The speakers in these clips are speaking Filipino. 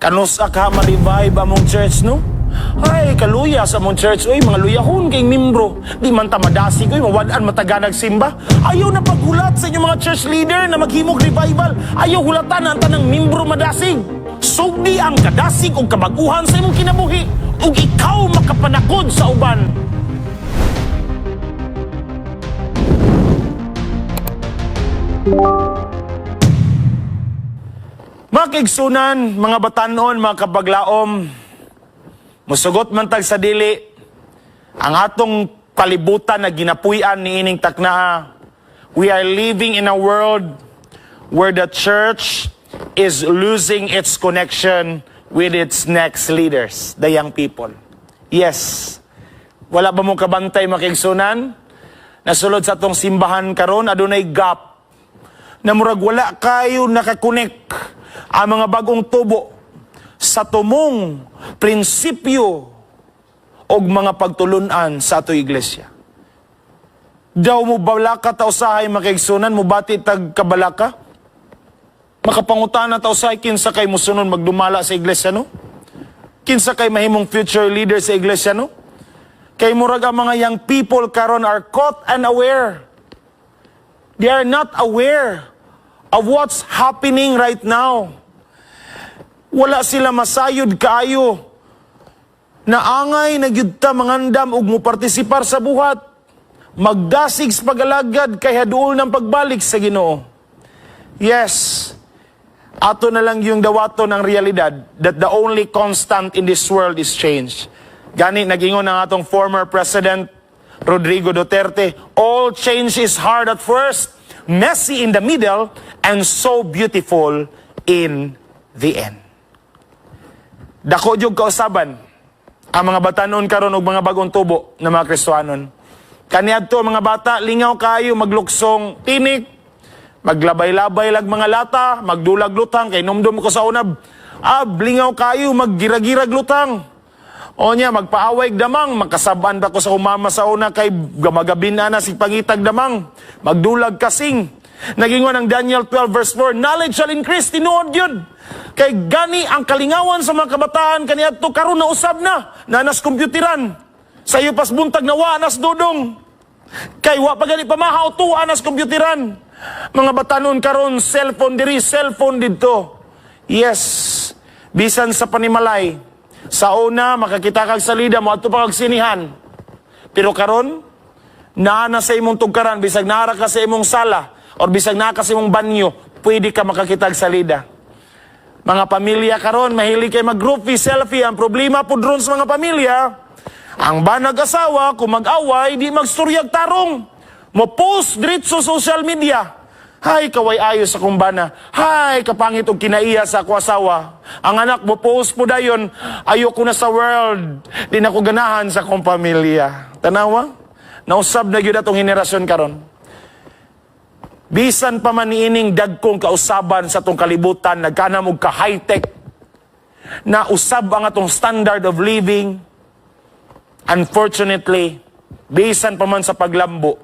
Kanusa ka ma-revive among church, no? Ay, kaluya sa among church. Uy, mga luyahon kayong membro. Di man ta madasig, uy, mawadaan mataganag simba. Ayaw na paghulat sa inyong mga church leader na maghimog revival. Ayaw hulatan ang tanang membro madasig. Sugdi ang kadasig o kabaguhan sa imong kinabuhi. Ug ikaw makapanakod sa uban. Mga kaigsunan, mga batanon, mga kabaglaom, musugot man tag sa dili, ang atong kalibutan na ginapuy-an ni ining taknaa. We are living in a world where the church is losing its connection with its next leaders, the young people. Yes, wala ba mong kabantay mga kaigsunan? Nasulod sa atong simbahan karon adunay gap na murag wala kayo nakakonek ang mga bagong tubo sa tumong prinsipyo o mga pagtulunan sa ato iglesia. Daw mo balaka ta usahay makaigsunan, mo bati tag kabalaka? Makapangutana ta usahay kinsa kay musunod magdumala sa iglesia, no? Kinsa kay mahimong future leader sa iglesia, no? Kay murag ang mga young people karon are caught unaware. They are not aware of what's happening right now. Wala sila masayod kaayo na angay na gyud ta mangandam ug mo partisipar sa buhat. Magdasig sa pagalagad kay haduol ng pagbalik sa Ginoo. Yes, ato na lang yung dawaton ang realidad that the only constant in this world is change. Gani nagingon ang atong former President Rodrigo Duterte, all change is hard at first, messy in the middle, and so beautiful in the end. Dako jud kausaban ang mga batanon karon og mga bagong tubo na mga Kristiyanon. Kaniadto mga bata, lingaw kayo magluksong tinik, maglabay-labay lag mga lata, magdulag lutang kay numdum ko sa unab. Lingaw kayo maggiragirag lutang. O niya, magpaaway damang, magkasaban ba ko sa umama sa una kay gamagabin na si pangitag damang, magdulag kasing. Nagingon ang Daniel 12 verse 4, knowledge shall increase, tinuod yun. Kay gani ang kalingawan sa mga kabataan, kaniadto karon na usab na, nanas kompyuteran. Sa iyo pas buntag na wa anas dudong. Kay wa pa gani pamahaw to, anas kompyuteran. Mga batanon karon, cellphone diri, cellphone dito. Yes, bisan sa panimalay. Sa una, makakita kag salida mo, ato pa kag sinihan. Pero karon, naana sa imong tugkaran, bisag naara ka sa imong sala, or bisag naa ka sa imong banyo, pwede ka makakita kag salida. Mga pamilya karon, mahilig kay mag-groupie, selfie. Ang problema po dron sa mga pamilya, ang banag asawa, kung mag-away, di magsturyag tarong. Mo-post diretso sa social media. Hay, kaway ayo sa kumbana. Hay, kapangit og kinaiya sa ako asawa. Ang anak mo post po dayon, ayoko na sa world. Di na ko ganahan sa akong pamilya. Tanawa? Nausab na gyud atong henerasyon karon. Bisan pa man niining dagkong kausaban sa atong kalibutan, nagkanam og ka-high-tech na usab ang atong standard of living. Unfortunately, bisan pa man sa paglambo,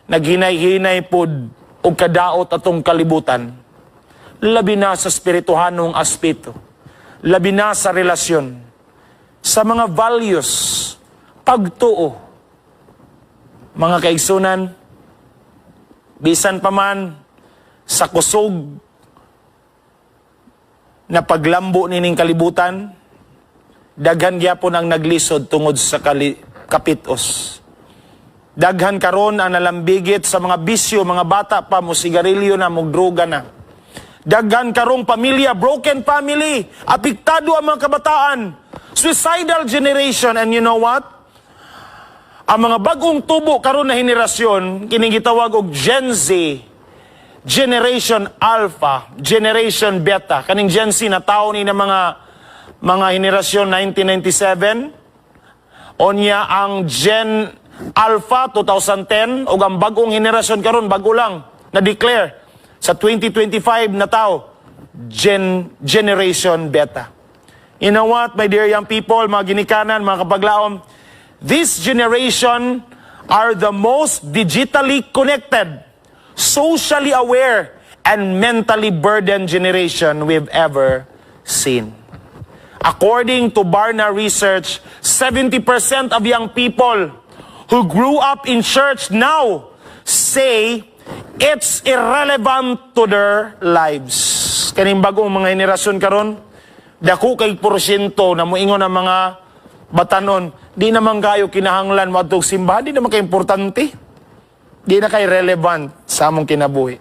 naghinay-hinay pod o kadaot atong kalibutan, labi na sa spirituhanong aspeto, labi na sa relasyon, sa mga values, pagtuo. Mga kaigsunan, bisan pa man sa kusog na paglambo nining kalibutan, daghan gyapon ang naglisod tungod sa kapitos. Daghan karon ang nalambigit sa mga bisyo, mga bata pa mo sigarilyo na, mo droga na. Daghan karong pamilya, broken family, apektado ang mga kabataan, suicidal generation, and you know what? Ang mga bagong tubo karon na henerasyon, kining gitawag og Gen Z, Generation Alpha, Generation Beta. Kaning Gen Z na tawo ni na mga henerasyon 1997, onya ang Gen Alpha 2010 o ang bagong henerasyon karon bago lang na-declare sa 2025 na tao Generation Beta. You know what, my dear young people, mga ginikanan, mga kapaglaom, this generation are the most digitally connected, socially aware, and mentally burdened generation we've ever seen. According to Barna Research, 70% of young people who grew up in church now say it's irrelevant to their lives. Kaning bagong mga henerasyon karon, dako kay porsyento na moingon ang mga batanon, di naman kayo kinahanglan mo atong simbahan, di naman kay importante. Di na kay relevant sa among kinabuhi.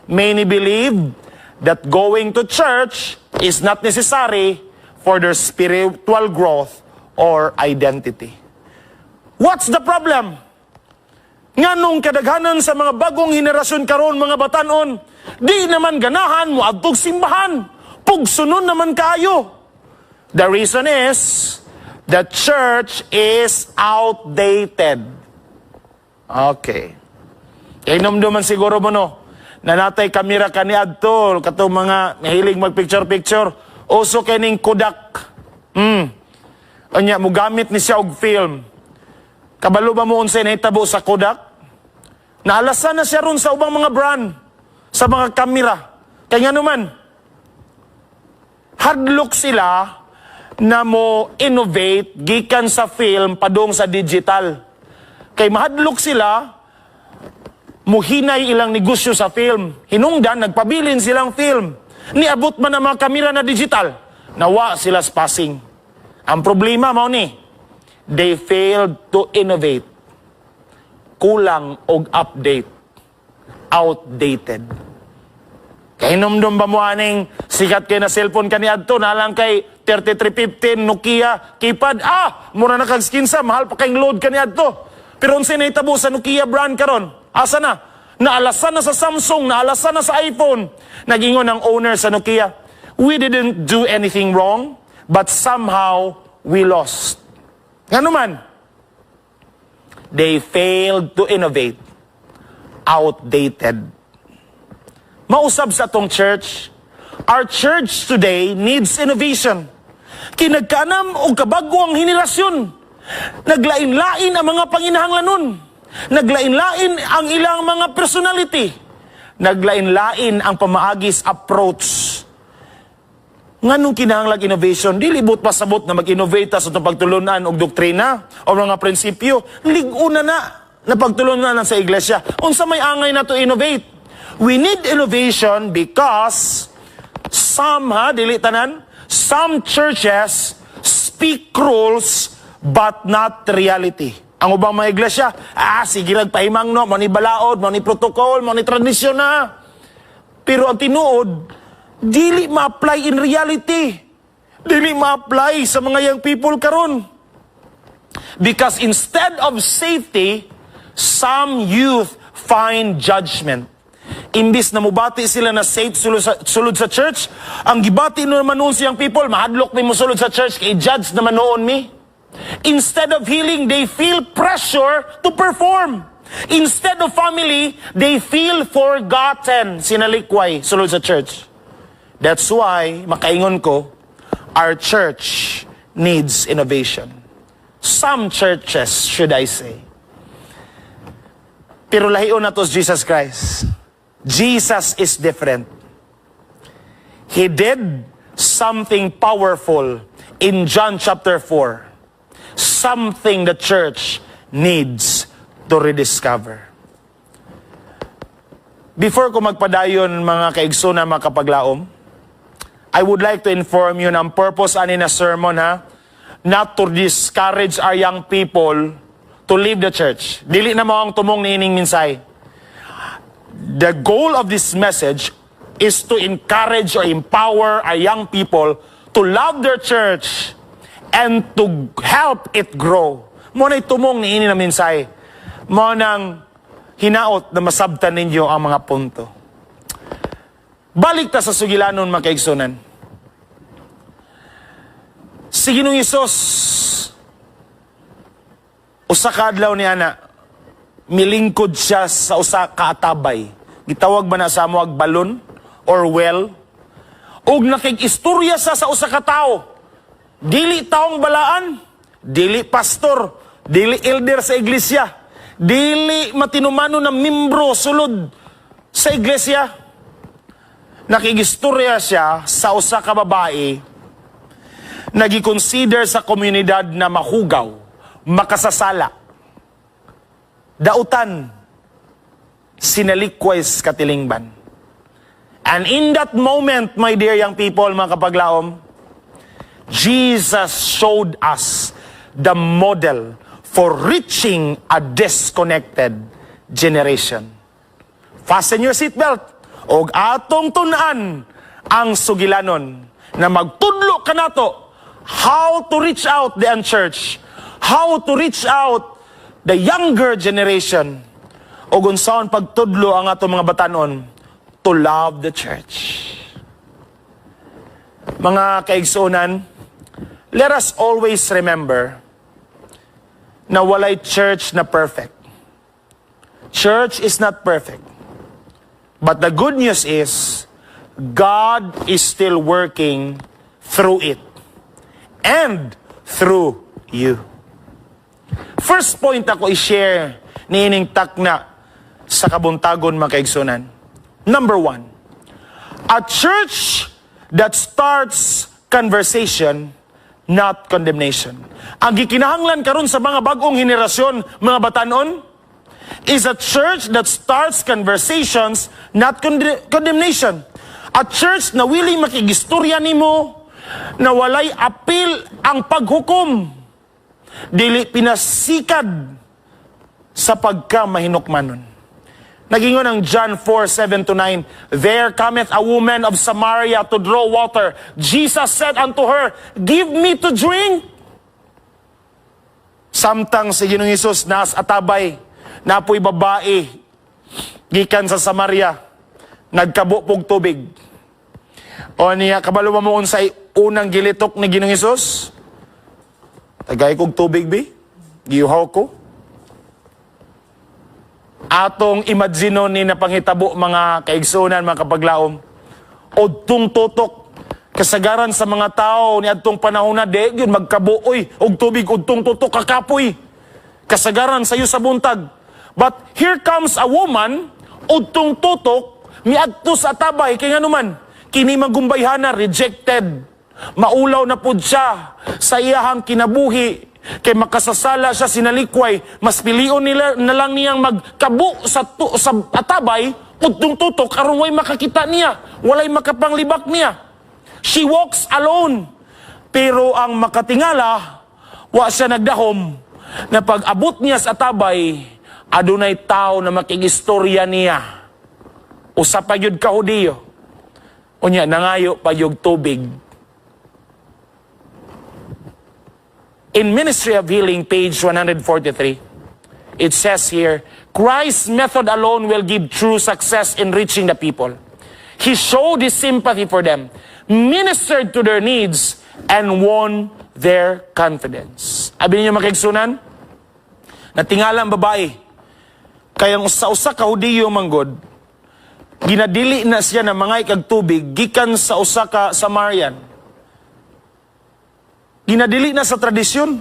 Many believe that going to church is not necessary for their spiritual growth or identity. What's the problem? Nganong kadaghanan sa mga bagong henerasyon karon, mga batanon, di naman ganahan mo adtong simbahan. Pugsunon naman kayo. The reason is, the church is outdated. Okay. Inomduman siguro mo no, na natay kamera kaniadto, katong mga mahilig mag-picture-picture, uso kining Kodak. Anya, mugamit ni siya og film. Kabalo ba mo unsay nahitabo sa Kodak? Naalasan na siya ron sa ubang mga brand, sa mga kamera. Kaya nga naman, hadlok sila na mo innovate gikan sa film padung sa digital. Kay mahadlok sila, muhinay ilang negosyo sa film. Hinungdan, nagpabilin silang film. Niabot man ang mga kamera na digital, nawa sila sa passing. Ang problema mao ni, they failed to innovate. Kulang og update. Outdated. Kaya inomdom ba mo aning sikat kay na cellphone kaniadto na lang kay 3315 Nokia keypad. Mura na kag skinsa, mahal pa kayong load kaniadto. Pero unsay nahitabo sa Nokia brand karon? Asa na? Naalasan na sa Samsung, naalasan na sa iPhone. Nagingon ang owner sa Nokia, we didn't do anything wrong, but somehow we lost. Nga naman, they failed to innovate. Outdated. Mausab sa atong church, our church today needs innovation. Kinagkanam o kabago ang henerasyon. Naglain-lain ang mga panginahanglanon. Naglain-lain ang ilang mga personality. Naglain-lain ang pamaagis approach. Nganong kinahanglag innovation? Di libot pasabot na mag-innovate sa itong pagtulunan o doktrina o mga prinsipyo. Liguna na pagtulunan sa iglesia. Unsa may angay na to innovate? We need innovation because some churches speak rules but not reality. Ang ubang mga iglesia, sige nagpahimang no, mani balaod, mani protocol, mani tradisyon na. Pero ang tinuod, dili ma-apply in reality. Dili ma-apply sa mga young people karon. Because instead of safety, some youth find judgment. Imbis na mubati sila na safe sulod sa church, ang gibati naman noon siyang people, mahadlok mi mo sulod sa church, kay judge naman noon mi. Instead of healing, they feel pressure to perform. Instead of family, they feel forgotten. Sinalikway sulod sa church. That's why, makaingon ko, our church needs innovation. Some churches, should I say. Pero lahiyon na to Jesus Christ. Jesus is different. He did something powerful in John chapter 4. Something the church needs to rediscover. Before ko magpadayon mga kaigsoon na mga kapaglaom, I would like to inform you na ang purpose ani na sermon not to discourage our young people to leave the church. Dili na mo ang tumong niining minsay. The goal of this message is to encourage or empower our young people to love their church and to help it grow. Mo na'y tumong niini na minsay. Mo nang hinaot na masabtan ninyo ang mga punto. Balik ta sa sugilanon mga kaigsunan. Si Ginoong Hesus, usa ka adlaw ni ana, milingkod siya sa usa ka atabay. Gitawag ba na sa amo balon or well? Ug nakig-istorya sa usa ka tawo. Dili taong balaan, dili pastor, dili elder sa iglesia, dili matinumano na membro sulod sa iglesia. Nakig-istorya siya sa usa ka babae Nagi-consider sa komunidad na mahugaw, makasasala, dautan, sinalikwes katilingban. And in that moment, my dear young people, mga kapaglaom, Jesus showed us the model for reaching a disconnected generation. Fasten your seatbelt. Og atong tunan ang sugilanon na magtudlo ka nato how to reach out the unchurched, how to reach out the younger generation, o unsaon pagtudlo ang atong mga batanon to love the church. Mga kaigsunan, let us always remember na walay church na perfect. Church is not perfect. But the good news is, God is still working through it and through you. First point ako i-share ni ining takna sa kabuntagon mga kaigsunan. Number 1, a church that starts conversation, not condemnation. Ang gikinahanglan karon sa mga bagong henerasyon, mga batanon, is a church that starts conversations, not condemnation. A church na willing makigistorya nimo, na walay apil ang paghukom, dili pinasikad sa pagkamahinukmanon. Nagingon ang John 4:7-9, there cometh a woman of Samaria to draw water. Jesus said unto her, give me to drink. Samtang si Ginoong Hesus nas atabay, napoy babae, gikan sa Samaria, nagkabo pog tubig. O niya, kabalo mo unsay unang gilitok ni Ginoong Hesus? Tagay kog tubig bi, giuhaw ko. Atong imagino ni napangitabo mga kaigsunan, mga kapaglaom, odtong tutok, kasagaran sa mga tao ni adtong panahon na di yun magkabuoy og tubig, odtong tutok kakapoy, kasagaran sayo sa buntag. But here comes a woman, odtong tutok, miadto sa tabay, kay nga naman, kini magumbayhana, rejected, maulaw na pud siya sa iyahang kinabuhi, kay makasasala siya sinalikway, mas pilion nila na lang niyang magkabu sa atabay, udtong tutok, aron way makakita niya, walay makapanglibak niya. She walks alone. Pero ang makatingala, wa siya nagdahom, na pag abot niya sa atabay, adunay tao na makigistorya niya. Usa pa yun ka Hudiyo. Unya, nangayo pa yung tubig. In Ministry of Healing, page 143, it says here, Christ's method alone will give true success in reaching the people. He showed his sympathy for them, ministered to their needs, and won their confidence. Abi niyo makigsunan? Natingala ang babae, kayang usa-usa ka Hudiyo manggod, ginadili na siya na mga ikag tubig, gikan sa usa ka Samarian. Ginadili na sa tradisyon.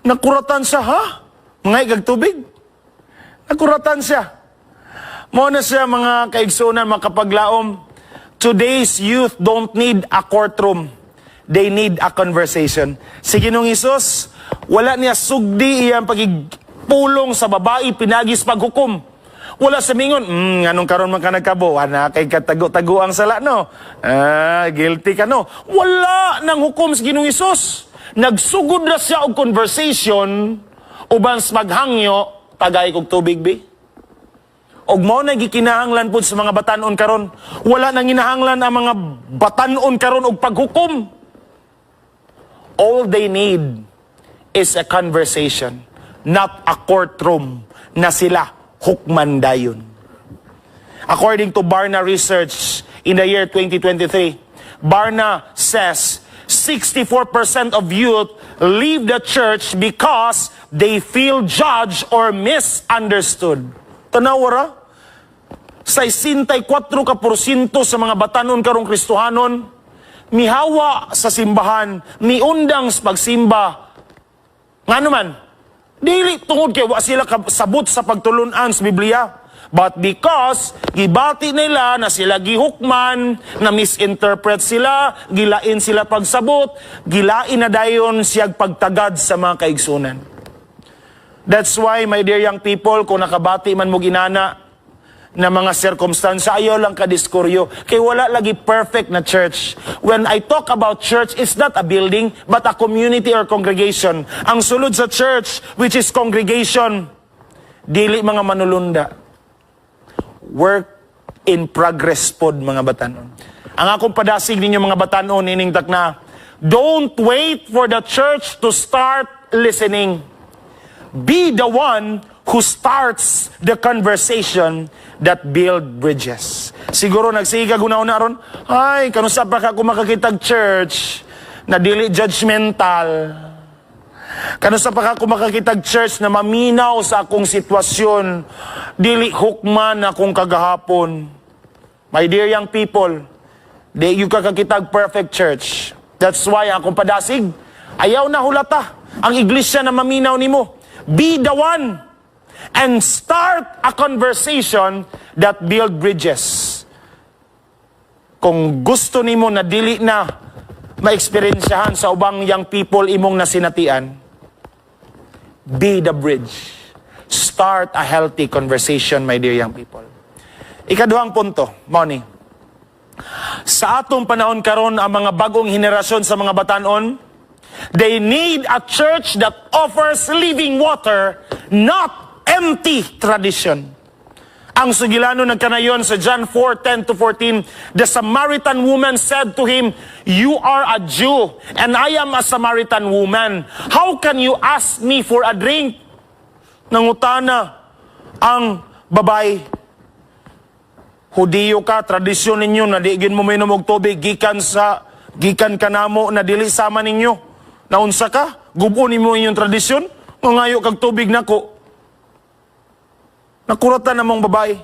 Nakuratan siya, ha? Mga ikag tubig? Nakuratan siya. Muna siya mga kaigsunan, mga kapaglaom. Today's youth don't need a courtroom. They need a conversation. Si Ginoong Hesus, wala niya sugdi iyang pagigpulong sa babae, pinagis paghukom. Wala sa mingon, anong karon man ka nagkabo? Ana kay katago-tago ang sala, no? Guilty ka, no? Wala nang hukom sa Ginoong Hesus. Nagsugod na siya og conversation, ubans maghangyo, tagay kog tubig, bi? Og mao na gikinahanglan pud sa mga batan-on karon. Wala nang ginahanglan ang mga batan-on karon og paghukom. All they need is a conversation, not a courtroom na sila hukman dayon. According to Barna Research in the year 2023, Barna says 64% of youth leave the church because they feel judged or misunderstood. Tanawara, 64% sa mga batanon karong Kristohanon, mihawa sa simbahan, miundang sa pagsimba. Nga naman, dili tungod kay wa sila sabot sa pagtulunan sa Biblia, But because gibati nila na sila gihukman, na misinterpret sila, gilain sila pagsabot, gilain na dayon siyag pagtagad sa mga kaigsunan. That's why, my dear young people, kung nakabati man mo ginana na mga circumstance, ayaw lang kadiskuryo. Kaya wala lagi perfect na church. When I talk about church, it's not a building, but a community or congregation. Ang sulod sa church, which is congregation, dili mga manulunda. Work in progress pod, mga batanon. Ang akong padasig ninyo, mga batanon, iningtak na, don't wait for the church to start listening. Be the one who starts the conversation that build bridges. Siguro nagsiga gunaw na ron, ay, kanusa pa ka kung makakitag church na dili judgmental. Kanusa pa ka kung makakitag church na maminaw sa akong sitwasyon, dili hukman akong kagahapon. My dear young people, di you kakakitag perfect church. That's why akong padasig, ayaw na hulata ang iglesia na maminaw nimo. Be the one and start a conversation that build bridges. Kung gusto nimo na dili na ma-experiensyahan sa ubang young people imong nasinatian, be the bridge. Start a healthy conversation, my dear young people. Ikaduhang punto, Moni. Sa atong panahon karon, ang mga bagong henerasyon sa mga batanon, they need a church that offers living water, not empty tradition. Ang sugilano nagkanayon sa John 4:10-14, the Samaritan woman said to him, "You are a Jew, and I am a Samaritan woman. How can you ask me for a drink?" Nangutana ang babae, Hudiyo ka, tradisyon ninyo na diigin mo minom og tubig gikan kanamo na dili sama ninyo. Naunsa ka? Gubo nimo inyong tradisyon? Mangayo kag tubig nako. Nakuratan namong babae.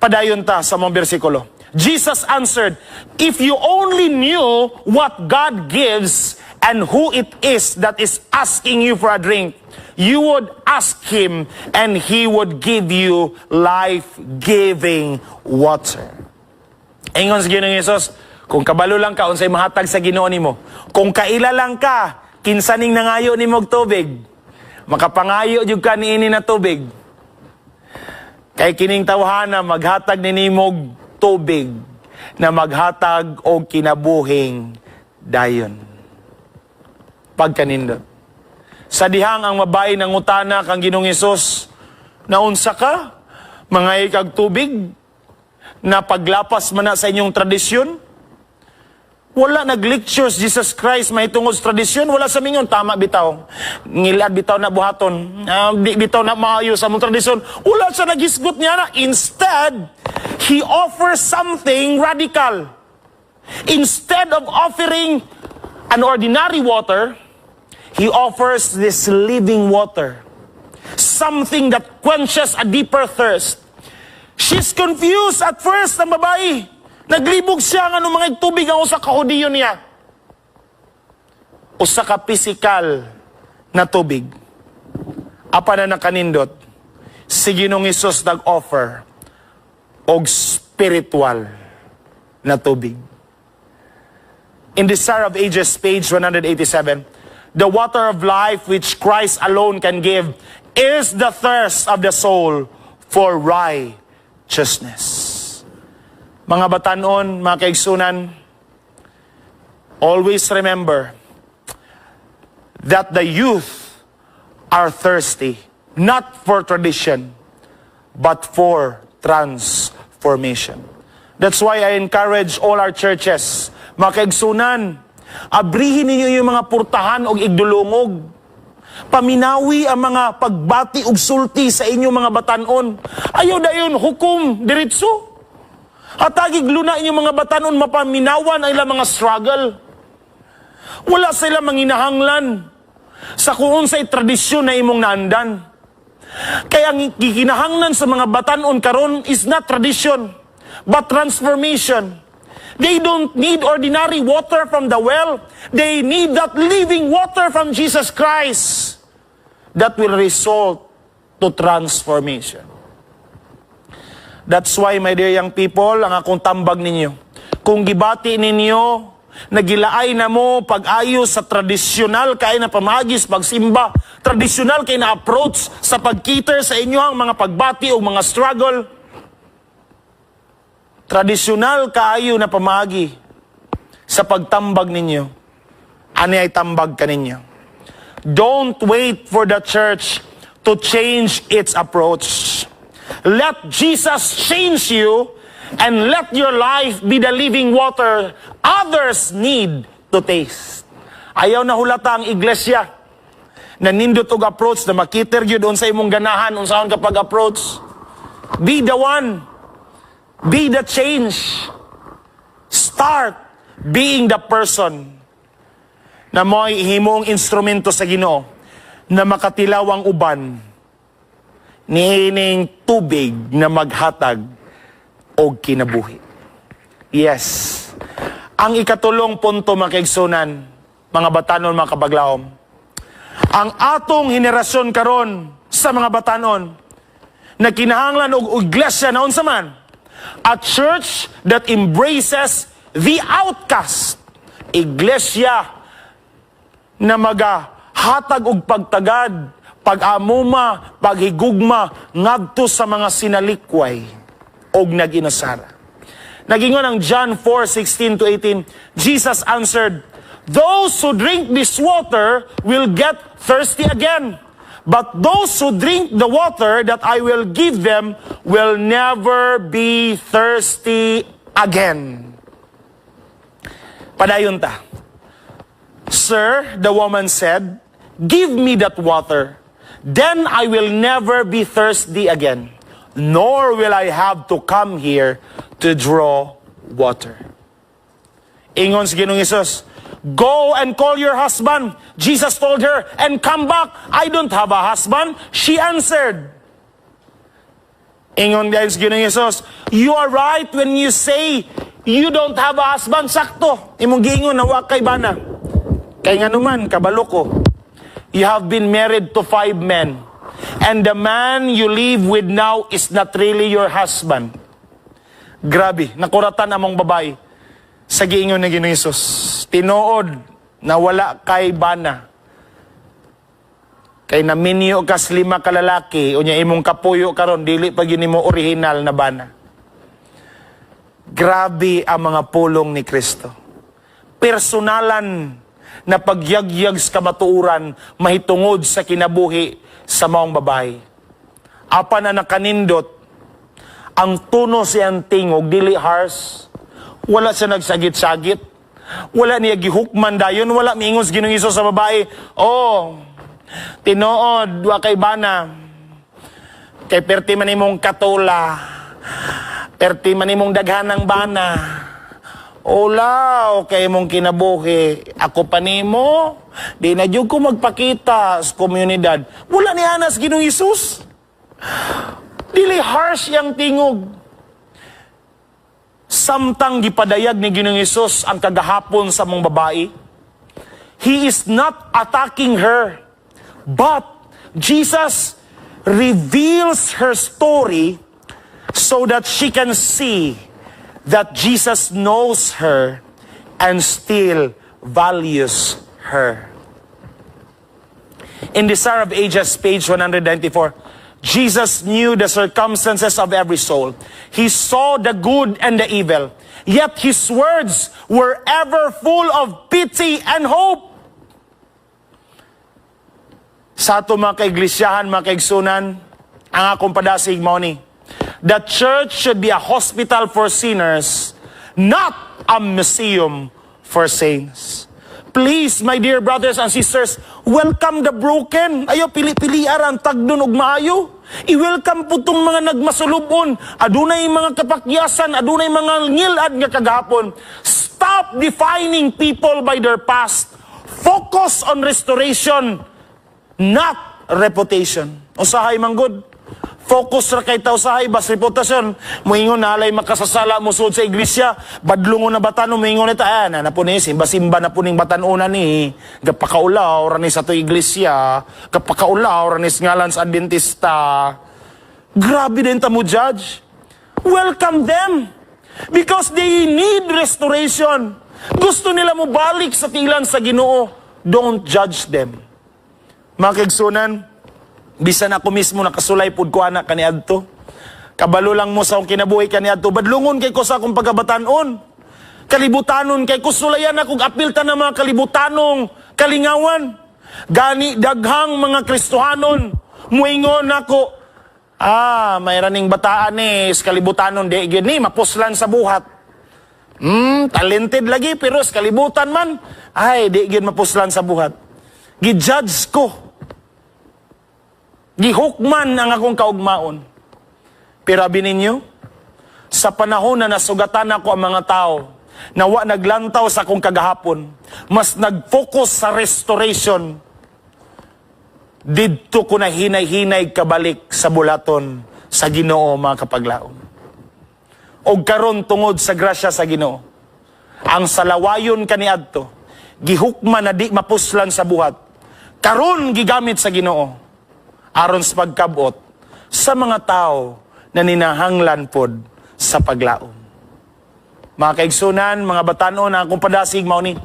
Padayon ta sa mga bersikulo. Jesus answered, "If you only knew what God gives and who it is that is asking you for a drink, you would ask Him and He would give you life-giving water." Ingon sa Ginoong Hesus, kung kabalo lang ka, unsay mahatag sa Ginoo nimo. Kung kaila lang ka, kinsaning nangayo nimo og tubig. Makapangayo jud ka niini na tubig. Kay kining tawhana maghatag ni nimog tubig na maghatag og kinabuhing dayon. Pagkanindot. Sa dihang ang mabay nangutana kang Ginoong Hesus, naunsa ka? Mangay kag tubig na paglapas man na sa inyong tradisyon? Wala nag-lectures Jesus Christ may tungod sa tradisyon. Wala sa mingon, tama bitaw. Ngilad bitaw na buhaton. Di bitaw na maayo sa mong tradisyon. Wala siya naghisgot niya na. Instead, He offers something radical. Instead of offering an ordinary water, He offers this living water. Something that quenches a deeper thirst. She's confused at first, ang babae. Naglibog siya nga nung mga tubig ang usa ka Hudiyo niya. Usa ka pisikal na tubig. Apa na nakanindot, si Ginoong Hesus nag-offer og spiritual na tubig. In Desire of Ages, page 187, the water of life which Christ alone can give is the thirst of the soul for righteousness. Mga batanon, mga kaigsunan, always remember that the youth are thirsty, not for tradition, but for transformation. That's why I encourage all our churches, mga kaigsunan, abrihin ninyo yung mga purtahan o igdulungog. Paminawi ang mga pagbati og sulti sa inyong mga batanon. Ayaw dayon hukom diretso. Hatagig luna inyong mga batanon mapaminawan ang ilang mga struggle. Wala sila manginahanglan sa kung unsay tradisyon na imong naandan. Kaya ang gikinahanglan sa mga batanon karon is not tradition, but transformation. They don't need ordinary water from the well. They need that living water from Jesus Christ that will result to transformation. That's why, my dear young people, ang akong tambag ninyo. Kung gibati ninyo, nagilaay na mo pag-ayos sa tradisyonal kay na pamagis, pagsimba, tradisyonal kay na approach sa pagkiter sa inyo ang mga pagbati o mga struggle, tradisyonal kaayo na pamagi sa pagtambag ninyo, ani ay tambag ka ninyo. Don't wait for the church to change its approach. Let Jesus change you and let your life be the living water others need to taste. Ayaw na hulata ang iglesia na nindot og approach na makiter gyud doon sa imong ganahan unsaon kapag approach. Be the one. Be the change. Start being the person na mo'y himong instrumento sa Ginoo na makatilaw ang uban niining tubig na maghatag og kinabuhi. Yes. Ang ikatulong punto, mga kaigsunan, mga batanon, mga kabaglawom, ang atong henerasyon karon sa mga batanon na kinahanglan og iglesia na unsa man, a church that embraces the outcast, iglesia na magahatag og pagtagad, pag-amuma, paghigugma ngadto sa mga sinalikway og nag-inasara. Nagingon ang John 4:16-18, Jesus answered, "Those who drink this water will get thirsty again, but those who drink the water that I will give them will never be thirsty again." Padayon ta. "Sir," the woman said, "give me that water. Then I will never be thirsty again, nor will I have to come here to draw water." Ingon si Ginoong Hesus, "Go and call your husband." Jesus told her, "And come back." "I don't have a husband," she answered. Ingon din si Ginoong Hesus, "You are right when you say you don't have a husband." Sakto. Imong giingon na wa kay bana. Kay nga naman, kabalo ko. You have been married to 5 men. And the man you live with now is not really your husband. Grabe, nakuratan among babae sa giingon ni Ginoong Hesus. Tinuod na wala kay bana. Kay naminyo kas 5 ka lalaki, unya imong kapuyo karon dili pa gyud nimo original na bana. Grabe ang mga pulong ni Kristo. Personalan na pagyagyag sa kamatuuran mahitungod sa kinabuhi sa maong babae. Apan na nakanindot, ang tuno siyang tingog, dili harsh. Wala siya nagsagit-sagit. Wala niya gihukman dayon. Wala miingos Ginoong Hesus sa babae, "Oh, tinuod, wa kay bana. Kay perti man imong katula. Perti man imong daghanang bana. Ulaw, kay mong kinabuhi. Ako pa nimo, di na jud ko magpakita sa komunidad." Wala ni Anas Ginoong Hesus. Dili harsh yang tingog. Samtang gipadayag ni Ginoong Hesus ang kagahapon sa mong babae, He is not attacking her, but Jesus reveals her story so that she can see that Jesus knows her and still values her. In Desire of Ages, page 194, Jesus knew the circumstances of every soul. He saw the good and the evil. Yet His words were ever full of pity and hope. Sa ato mga kaiglisyahan, mga kaigsunan, ang akong padasig mao ni, the church should be a hospital for sinners, not a museum for saints. Please, my dear brothers and sisters, welcome the broken. Ayo, pili-piliar ang tagdon ug maayo. I-welcome po itong mga nagmasulubon. Adunay mga kapakyasan, adunay mga ngilad nga kagahapon. Stop defining people by their past. Focus on restoration, not reputation. Usahay manggod. Focus ra kay tao sahay bas reputasyon. Moingon na alay makasasala mo sud sa iglesia. Badlungon na batan mo moingon ita na po ni simba-simba na puning batanunan ni. Gapakaulaw ra ni sa to iglesia. Kapakaulaw ra ni ngalan sa Adventista. Grabe din ta mo judge. Welcome them. Because they need restoration. Gusto nila mo balik sa tilan sa Ginoo. Don't judge them. Mga kaigsunan, bisan ako mismo nakasulay pud ko anak kaniadto. Kabalo lang mo sa akong kinabuhi kaniadto. Badlungon kay ko sa akong pagkabatanon. Kalibutanon kay ko sulayan akong apilta ng mga kalibutanong kalingawan. Gani daghang mga Kristohanon muingon ako, may raning bataan ni kalibutanon di gid ni mapuslan sa buhat. Talented lagi pero sa kalibutan man ay di gid mapuslan sa buhat. Gi-judge ko. Gihukman ang akong kaugmaon. Pero abi ninyo, sa panahon na nasugatan ako ang mga tao, nawa naglantaw sa akong kagahapon, mas nag-focus sa restoration. Didto ko na hinay-hinay kabalik sa bulaton sa Ginoo mga kapaglaom. O karon tungod sa grasya sa Ginoo, ang salawayon kaniadto, gihukman na di mapuslan sa buhat, karon gigamit sa Ginoo, aron sa pagkabot sa mga tao na ninahanglan pod sa paglaom. Mga kaigsunan, mga batanon, ang akong padasig mao ni,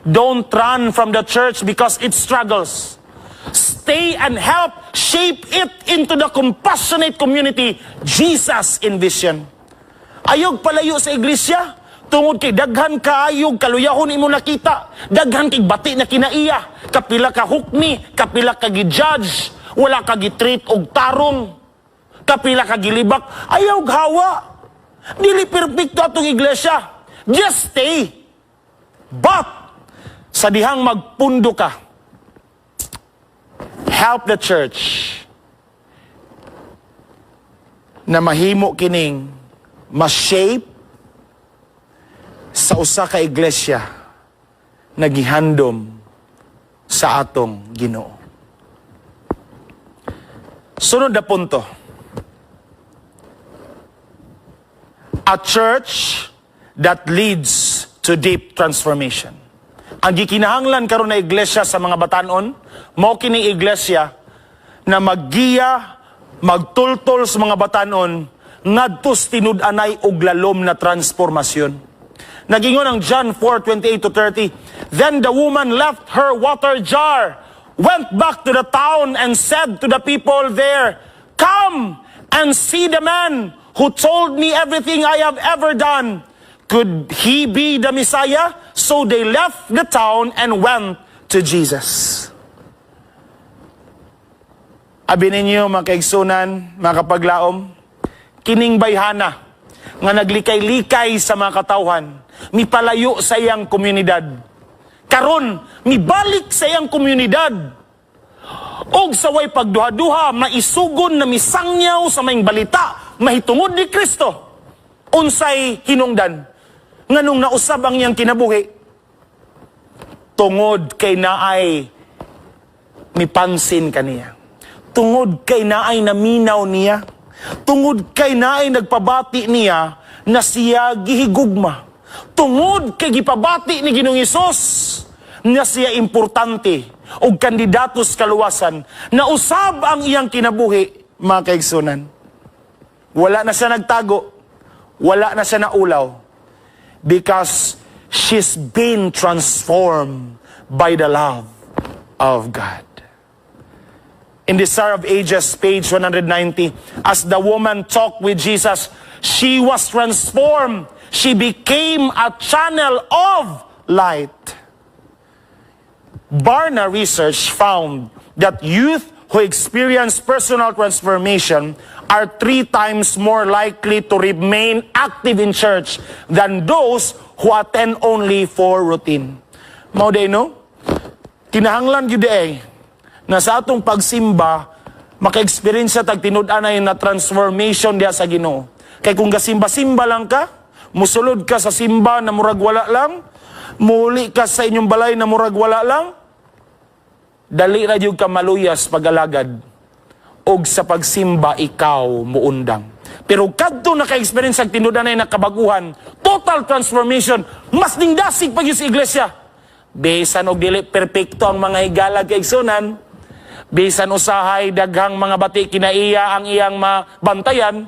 don't run from the church because it struggles. Stay and help shape it into the compassionate community Jesus envisioned. Ayog palayo sa iglesia, tungod kay daghan kaayog kaluyahon imo nakita, daghan kay bati na kinaiya, kapila ka hukmi, kapila ka gi-judge, wala ka gi-treat og tarong, kapila ka gilibak, ayaw hawa. Dili perfecto atong iglesia. Just stay. But, sa dihang magpundo ka, help the church na mahimo kining ma-shape sa usa ka iglesia na gihandom sa atong Ginoo. Sunod na punto. A church that leads to deep transformation. Ang gikinahanglan karon na iglesia sa mga batanon, mao kini iglesia na maggiya, magtultol sa mga batanon ngadto sa tinud-anay og lalom na transformasyon. Nagingon ang John 4:28-30, then the woman left her water jar, went back to the town and said to the people there, come and see the man who told me everything I have ever done. Could he be the Messiah? So they left the town and went to Jesus. Abi ninyo mga kaigsunan, mga kapaglaom, kining bayhana nga naglikay-likay sa mga katawhan, mipalayo sa iyang komunidad. Karon, mibalik sa iyang komunidad. Og sa way pagduha-duha, maisugon na misangyaw sa maing balita, mahitungod ni Kristo. Unsay hinungdan, nganong nausab ang iyang kinabuhi. Tungod kay naay mipansin kaniya. Tungod kay naay naminaw niya. Tungod kay naay nagpabati niya na siya gihigugma. Tungod kay gipabati ni Ginoong Hesus na siya importante o kandidatos kaluwasan, na usab ang iyang kinabuhi, mga kaigsunan. Wala na siya nagtago, wala na siya naulaw, because she's been transformed by the love of God. In the Desire of Ages, page 190, as the woman talked with Jesus, she was transformed. She became a channel of light. Barna research found that youth who experience personal transformation are 3 times more likely to remain active in church than those who attend only for routine. Mao day no? Kinahanglan gyud na sa atong pagsimba maka-experience tag tinud-anay na transformation diha sa Ginoo. Kay kung gasimba-simba lang ka, musulod ka sa simba na murag wala lang, muli ka sa inyong balay na murag wala lang, dali ra jud ka maluyas pag-alagad, og sa pagsimba ikaw muundang. Pero kadto naka-experience ang tinud-anay na kabaguhan, total transformation, mas ningdasig pag sa iglesia. Bisan og dili perpekto ang mga higala kay igsunan, bisan usahay daghang mga bati kinaiya ang iyang mabantayan,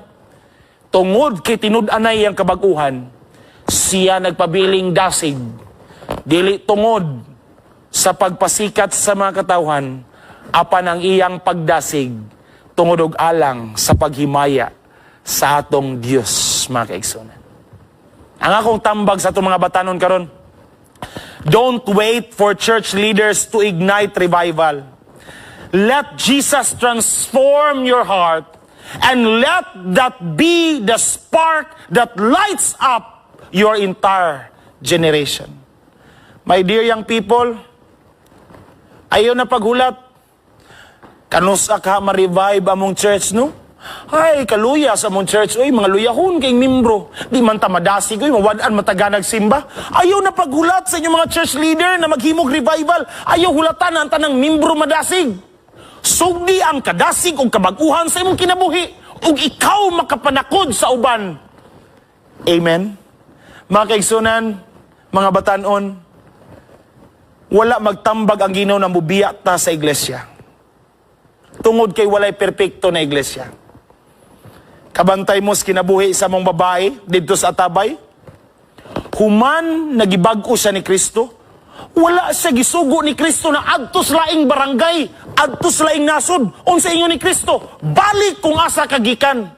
tungod kay tinud-anay ang kabaguhan, siya nagpabiling dasig, dili tungod sa pagpasikat sa mga katawhan, apan ang iyang pagdasig, tungod og alang sa paghimaya sa atong Dios, mga kaigsunan. Ang akong tambag sa atong mga batanon karon, don't wait for church leaders to ignite revival. Let Jesus transform your heart, and let that be the spark that lights up your entire generation. My dear young people, ayaw na paghulat. Kanusa ka ma-revive among church, no? Ay, kaluya sa among church. Uy, mga luyahon kayong membro. Di man ta madasig, uy, mawadaan mataganag simba. Ayaw na paghulat sa inyong mga church leader na maghimog revival. Ayaw hulatan ang tanang membro madasig. Sugdi ang kadasig o kabaguhan sa imong kinabuhi. O ikaw makapanakod sa uban. Amen? Mga kaigsunan, mga batanon, wala magtambag ang Ginoo na mubiya ta sa iglesia. Tungod kay walay perpekto na iglesia. Kabantay mo sa kinabuhi sa mong babae dito sa Atabay. Human nagibag-o siya ni Kristo. Wala siya gisugo ni Kristo na adtos laing barangay, adtos laing nasod. Unsa inyo ni Kristo? Balik kung asa kagikan.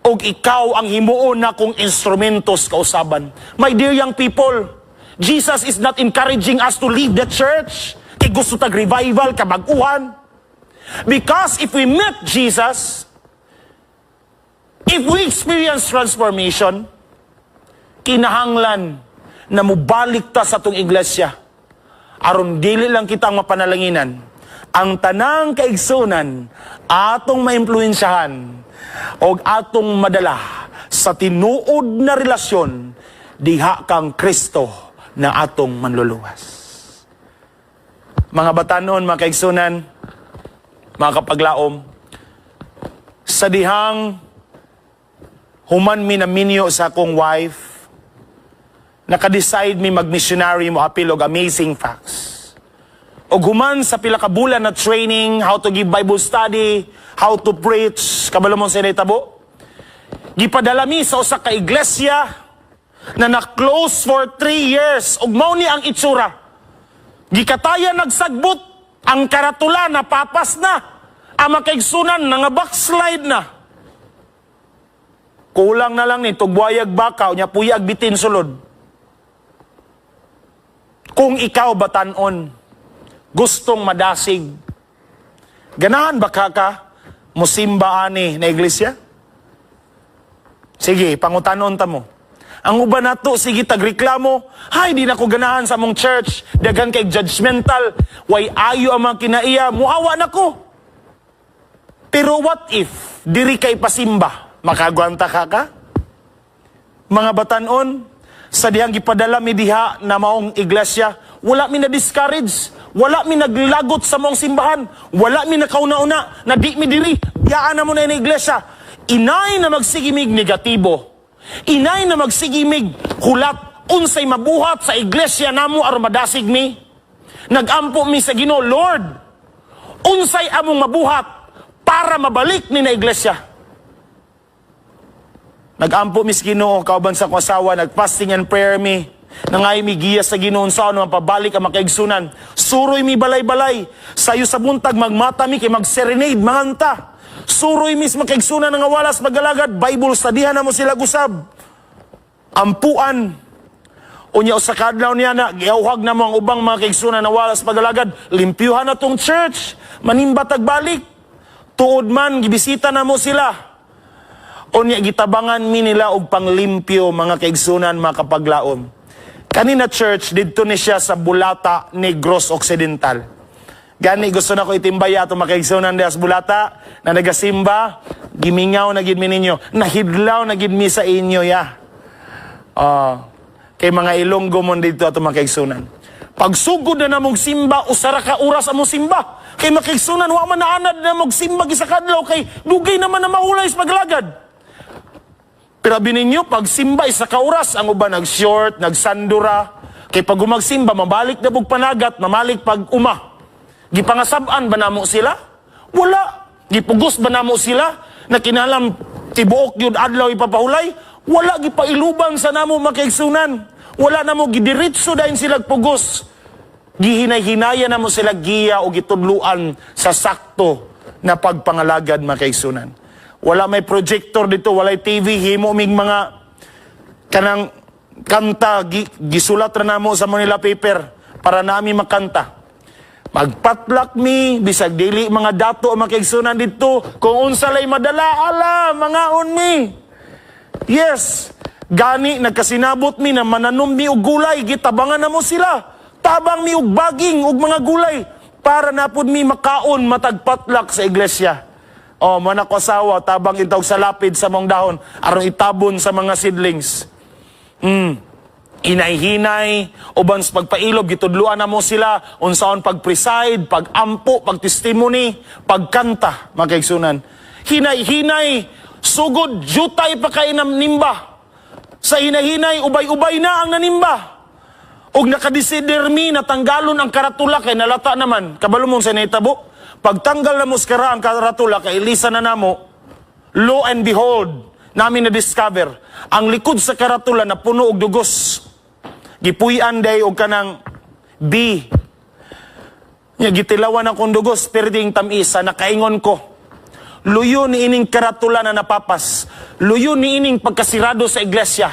Og ikaw ang himuon na kung instrumentos kausaban. My dear young people, Jesus is not encouraging us to leave the church. Kay gusto tag revival, kabaguhan. Because if we met Jesus, if we experience transformation, kinahanglan na mubalik ta sa atong iglesia. Aron dili lang kita ang mapanalanginan. Ang tanang kaigsunan, atong maimpluwensyahan o atong madala sa tinuod na relasyon, diha kang Kristo na atong manluluwas. Mga batanon, mga kaigsunan, mga kapaglaom, sa dihang human mi naminyo sa akong wife, naka-decide mi mag-missionary mo apil og amazing facts. O human sa pila ka bulan na training, how to give Bible study, how to preach, kabalo mo sa tabo, gipadala mi sa usa ka iglesia na na-close for 3 years, ug mao ni ang itsura. Gikataya nagsagbot, ang karatula na papas na, ang makaigsunan na nga backslide na. Kulang na lang ni tugwayag bakaw, nya puyag bitin sulod. Kung ikaw batanon, gustong madasig, ganahan ba ka musimba ani na iglesia? Sige, pangutanon ta mo. Ang uban nato, sige tagreklamo, hay, di na ko ganahan sa mong church, dagan kay judgmental, way ayo ang mga kinaiya, muawa na ko. Pero what if, diri kay pasimba, makagwanta ka? Mga batanon, sa dihang gipadala mi diha na maong iglesia, wala mi na-discourage, wala mi naglagot sa mong simbahan, wala mi nakauna-una, na di mi diri, biyaan na mo na yung iglesia. Inay na magsigimig negatibo, inay na magsigimig hulat, unsay mabuhat sa iglesia namo aron madasig mi. Nagampo mi sa Ginoo, Lord, unsay among mabuhat para mabalik ni na iglesia. Nagampo mi sa Ginoo, kauban sa kong asawa, nagfasting and prayer mi, nangay mi giya sa Ginoo sa ano pabalik ang makaigsunan. Suroy mi balay-balay, sayo sa buntag magmata mi kay mag-serenade manganta. Suroy mis makaigsunan nga walas magalagad, Bible studyhan na mo sila gusab. Ampuan. Unya usa ka adlaw niya na giawhag na mo ang ubang mga kaigsunan na walas magalagad, limpyuhan na tong church, manimba tagbalik. Tuod man gibisita na mo sila. Unya gitabangan mi nila og panglimpyo mga kaigsunan, mga kapaglaom. Kanina church didto ni siya sa Bulata, Negros Occidental. Gani gusto na ko itimbaya itong makaigsunan dias Bulata na nagasimba, gimingaw na gid mi ninyo, nahidlaw na gid mi sa inyo ya. Kay mga Ilonggo mo dito itong makaigsunan. Pagsugod na namog simba, usara ka oras among simba. Kay makaigsunan, wa man naanad na namog simba gisa kadlaw, kay dugay naman na mahulay sa paglagad. Pero bininyo, pag simba isa ka oras, ang uban nag-short, nagsandura. Kay pag umagsimba, mabalik na bug panagat, mamalik pag uma. Gipangasab-an ba namo sila? Wala. Gipugos ba namo sila? Na kinalam tibuok yun adlaw ipapahulay, wala gipailuban sa namo makaigsunan. Wala namo gidiritso dahil sila pugos. Gihinay-hinaya namo sila giya o gitudluan sa sakto na pagpangalagad makaigsunan. Wala may projector dito, wala TV, himo mig mga kanang kanta, gisulat na namo sa Manila paper para nami makanta. Magpatlak mi, bisag dili mga dato ang makaigsunan dito, kung unsa lay madala, ala, mga mi. Yes, gani, nagkasinabot mi na mananom mi og gulay, gitabangan na mo sila. Tabang mi og baging og mga gulay, para napod mi makaon matagpatlak sa iglesia. O, manak asawa, tabang itawag sa lapid sa mong dahon, aron itabon sa mga seedlings. Hinay-hinay, uban sa pagpailob, gitudluan na mo sila, unsaon pag-preside, pag-ampo, pag-testimony, pagkanta, makaigsunan. Hinay-hinay, sugod, jutay pa kay nimba. Sa hinay-hinay, ubay-ubay na ang nanimba. Og nakadesider mi, natanggalon ang karatula, kay nalata naman. Kabalo mong sa naitabo, pagtanggal na mo skara ang karatula, kay ilisa na namo, lo and behold, namin na-discover, ang likod sa karatula na puno og dugos. Gipuy-an day og kanang B. Gitilawan akong dugos, perding tamisa, nakaingon ko. Luyo ni ining karatula na napapas. Luyo ni ining pagkasirado sa iglesia.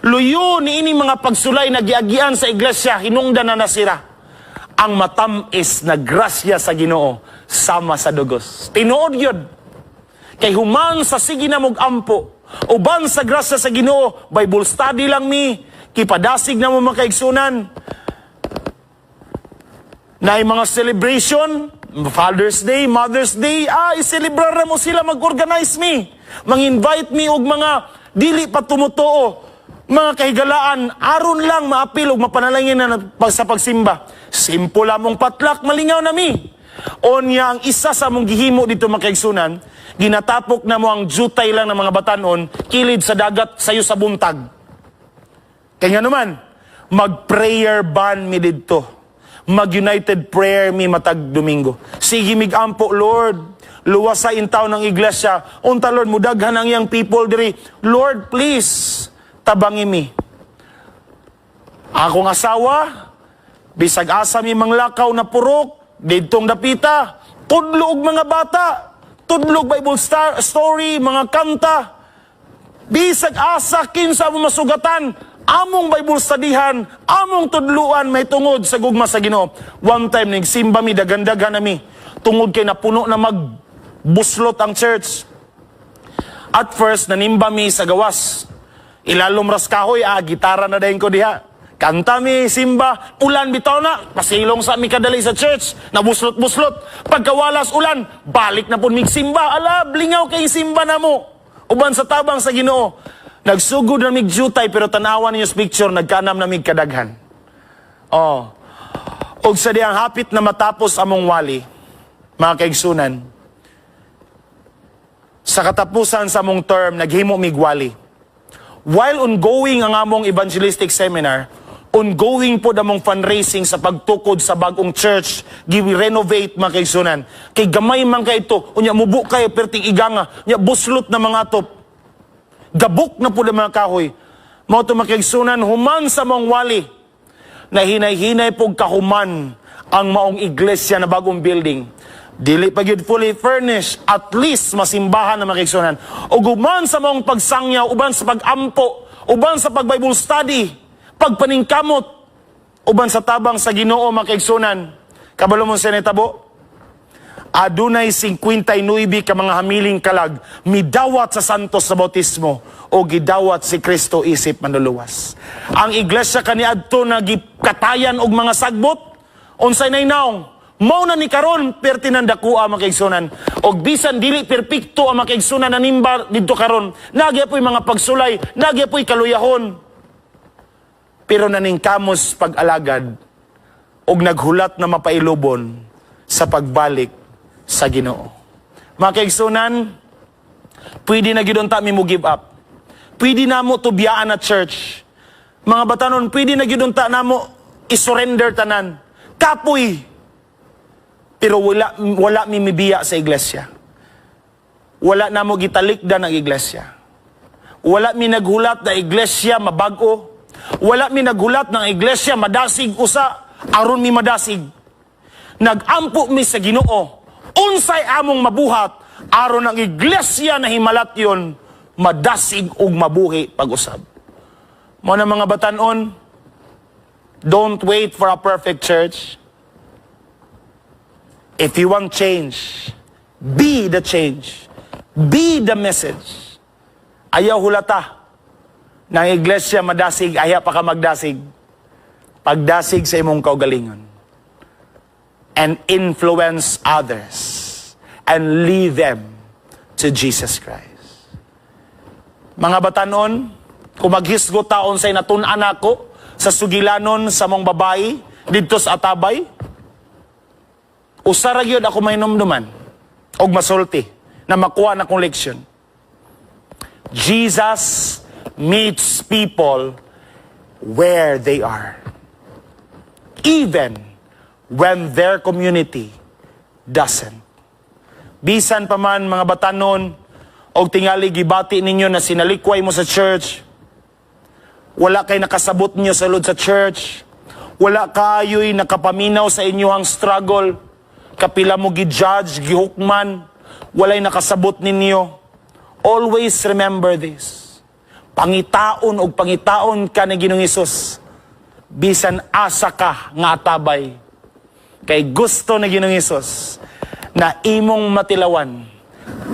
Luyo ni ining mga pagsulay na giagian sa iglesia, hinungdan na nasira. Ang matamis na grasya sa Ginoo sama sa dugos. Tinuod yun. Kay human sa sige na mong ampo, uban sa grasya sa Ginoo, Bible study lang mi, kipadasig na mo makaigsunan. Na mga celebration, Father's Day, Mother's Day, iselebrar na mo sila, mag-organize mi. Mang-invite mi og mga dili pa tumutuo, mga kahigalaan, aron lang maapil og mapanalangin na sa pagsimba. Simple lamong patlak, malingaw na mi. Onya ang isa sa mong gihimo dito makaigsunan, ginatapok na mo ang jutay lang ng mga batanon, kilid sa dagat sayo sa buntag. Kaya nga naman, mag-prayer ban mi dito. Mag-united prayer mi matag Domingo. Sige mig-ampo, Lord. Luwas sa intaw ng iglesia. Unta, Lord, mudaghan ang yang people diri. Lord, please, tabangi mi. Akong asawa, bisag asa mi manglakaw na purok, didtong dapita, tudlog mga bata, tudlog Bible story, mga kanta, bisag asa kinsa mo masugatan, among Bible studyhan, among tudluan may tungod sa gugma sa Ginoo. One time, nagsimba mi, dagandagan na mi. Tungod kay napuno na magbuslot ang church. At first, nanimba mi sa gawas. Ilalom ras kahoy, gitara na dahin ko diha. Kanta mi, simba, ulan bitaw na, pasilong sa mi kadali sa church, nabuslot-buslot. Pagkawalas ulan, balik na po mig simba. Ala, blingaw kay simba na mo. Uban sa tabang sa Ginoo. Nagsugod na mig jutay, pero tanawan ninyo sa picture, nagkanam na mig kadaghan. Og sa diyang hapit na matapos among wali, mga kaigsunan, sa katapusan sa among term, naghimo mig wali. While ongoing ang among evangelistic seminar, ongoing po among fundraising sa pagtukod sa bagong church, gi-renovate mga kaigsunan. Kay gamay man kay ito, unya mubo kayo, perting iganga, unya buslot na mga top, gabok na po ng mga kahoy. Mao to makaigsunan, human sa mong wali, na hinay-hinay pong kahuman ang maong iglesia na bagong building. Dili pa yun fully furnished, at least masimbahan na makaigsunan. O human sa mong pagsangyaw, uban sa pag-ampo, uban sa pag-Bible study, pagpaningkamot, uban sa tabang sa Ginoo makaigsunan. Kabalo mong senetabo? Adunay 59 ka mga hamiling kalag, midawat sa santos sa bautismo, o gidawat si Kristo isip manluluwas. Ang iglesia kaniadto na gikatayan og mga sagbot, unsay nay naong, mao na ni karon pertinan dakua makaigsunan. Og bisan dili perpekto ang makaigsunan na nimba didto karon, nagyapoy mga pagsulay, nagyapoy kaluyahon. Pero naningkamos pag-alagad og naghulat na mapailubon sa pagbalik sa Ginoo. Mga kaigsunan, pwede na gid unta mi mo give up. Pwede na mo tubiyaan at church. Mga batanon, pwede na gid unta na mo isurrender tanan. Kapoy. Pero wala mi mibiya sa iglesia. wala na mo gitalikdan ang iglesia. Wala mi naghulat na iglesia mabago. Wala mi naghulat ng iglesia madasig usa, aron mi madasig. Nagampo mi sa Ginoo, unsay among mabuhat, aron ang iglesia na himalatyon, madasig ug mabuhi pag-usab. Mo na mga batan-on, don't wait for a perfect church. If you want change, be the change. Be the message. Ayaw hulata na ang iglesia madasig, ayaw pa ka magdasig. Pagdasig sa imong kaugalingon. And influence others. And lead them to Jesus Christ. Mga batanon, kung maghisgot taon say natun-an ako sa sugilanon sa mong babae didto sa Atabay, usara gyud ako mainumduman og masulti na makuha na kong leksyon. Jesus meets people where they are. Even when their community doesn't. Bisan pa man mga batanon, og tingali gibati ninyo na sinalikway mo sa church, wala kay nakasabot niyo sa loob sa church, wala kayo'y nakapaminaw sa inyong struggle, kapila mo gi-judge, gihukman, walay nakasabot ninyo. Always remember this. Pangitaon og pangitaon ka ni Ginoong Hesus, bisan asa ka nga atabay. Kay gusto ni Ginoong Hesus na imong matilawan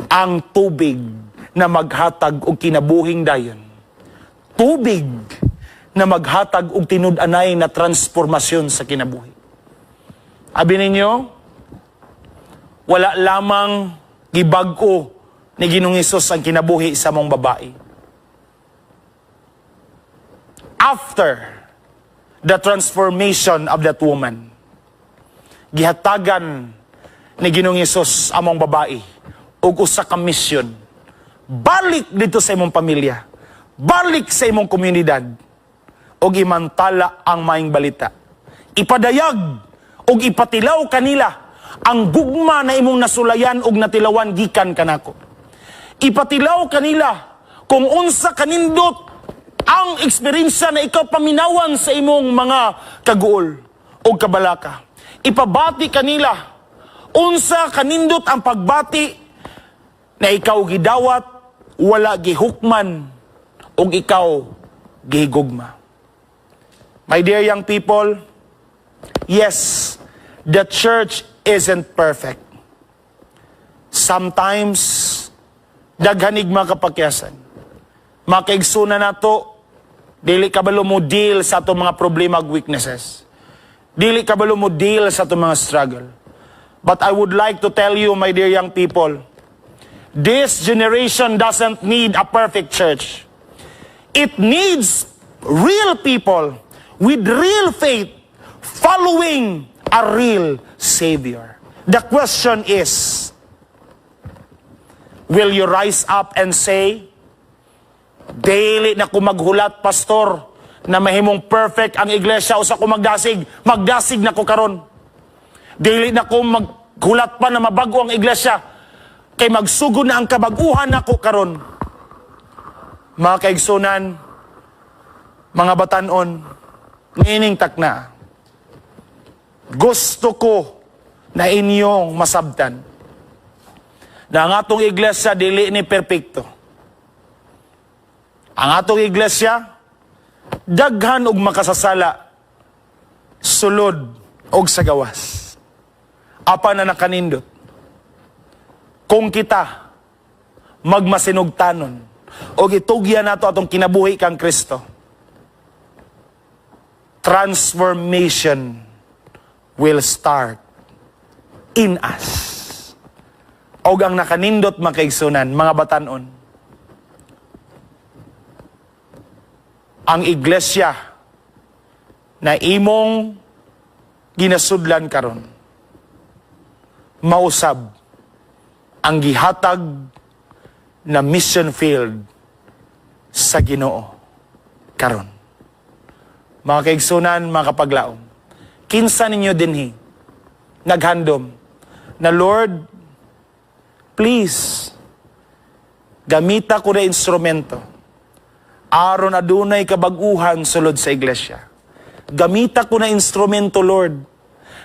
ang tubig na maghatag og kinabuhing dayon. Tubig na maghatag og tinud-anay na transformasyon sa kinabuhi. Abi ninyo, wala lamang gibag-o ni Ginoong Hesus ang kinabuhi sa mong babae. After the transformation of that woman, gihatagan ni Ginoong Hesus among babae ug usa ka misyon. Balik dito sa imong pamilya. Balik sa imong komunidad ug imantala ang maayong balita. Ipadayag ug ipatilaw kanila ang gugma na imong nasulayan ug natilawan gikan kanako. Ipatilaw kanila kung unsa kanindot ang eksperyensya na ikaw paminawan sa imong mga kaguol o kabalaka. Ipabati kanila unsa kanindot ang pagbati na ikaw gidawat, wala gihukman o ikaw gihigugma. My dear young people, yes, the church isn't perfect. Sometimes, daghanig mga kapakyasan. Makaigsunan nato, dili kabalo mo deal sa atong mga problema ug weaknesses. Dili kabalo mo deal sa atong mga struggle. But I would like to tell you, my dear young people, this generation doesn't need a perfect church. It needs real people with real faith following a real Savior. The question is, will you rise up and say, dili na ko maghulat, pastor, na mahimong perfect ang iglesia usa ko magdasig na ko karon. Dili na ko maghulat pa na mabago ang iglesia, kay magsugod na ang kabaguhan nako karon. Mga kaigsunan, mga batanon, nining takna, gusto ko na inyong masabtan na ang atong iglesia dili ni perpekto. Ang atong iglesia daghan og makasasala, sulod og sa gawas. Apa na nakanindot, kung kita magmasinugtanon o itugyan nato atong kinabuhi kang Kristo, transformation will start in us. O ang nakanindot makaigsunan, mga batanon, ang iglesia na imong ginasudlan karon, mausab ang gihatag na mission field sa Ginoo karon. Mga kaigsunan, mga kapaglaom, kinsa ninyo dinhi naghandom na, Lord, please Gamita ko na instrumento. Aron adunay kabaguhan sulod sa iglesia. Gamita ko na instrumento, Lord,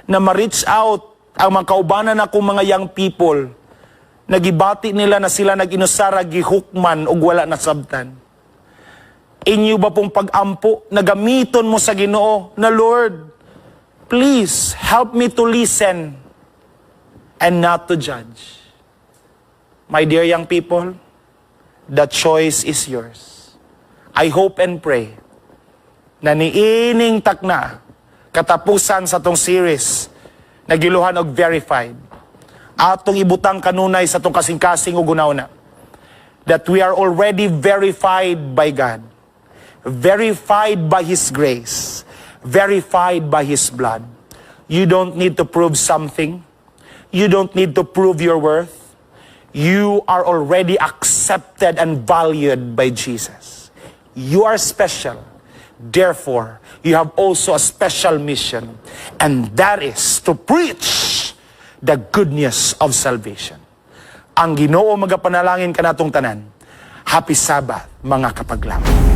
na ma-reach out ang mga kaubanan akong mga young people. Nagibati nila na sila nag-inusara, gihukman o wala nasabtan. Inyo ba pong pag-ampo na gamiton mo sa Ginoo na, Lord, please help me to listen and not to judge. My dear young people, the choice is yours. I hope and pray na niining takna katapusan sa tong series na giluhan og verified. Atong ibutang kanunay sa tong kasing-kasing ug una that we are already verified by God. Verified by His grace. Verified by His blood. You don't need to prove something. You don't need to prove your worth. You are already accepted and valued by Jesus. You are special. Therefore, you have also a special mission. And that is to preach the good news of salvation. Ang Ginoo magapanalangin kanatong tanan. Happy Sabbath, mga kapaglaw.